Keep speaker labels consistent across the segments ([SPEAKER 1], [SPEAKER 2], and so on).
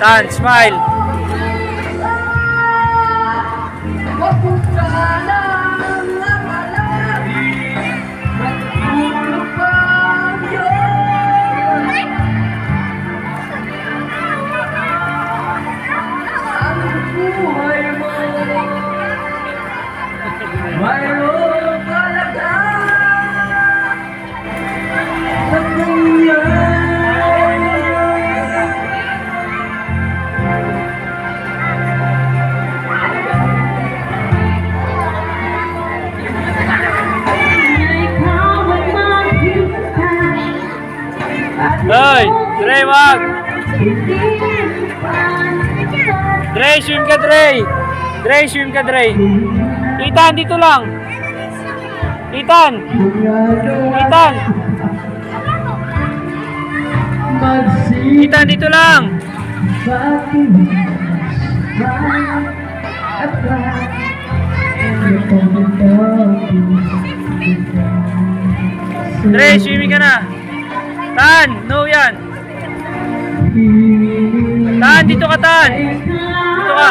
[SPEAKER 1] Tan, smile. Hoy, Dre, wag. Dre, swim ka, Dre. Dre, swim ka, Dre. Ethan, dito lang. Ethan. Ethan. Ethan, dito lang. Dre, swimming ka na. Tan, no yan. Tan, dito ka, Tan. Dito ka.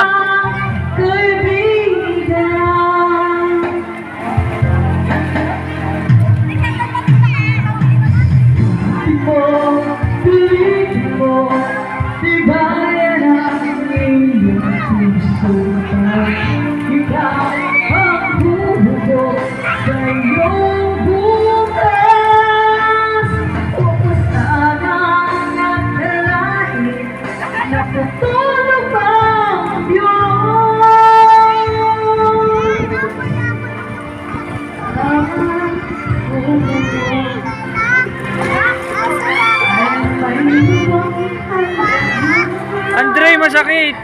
[SPEAKER 1] Andre, masakit.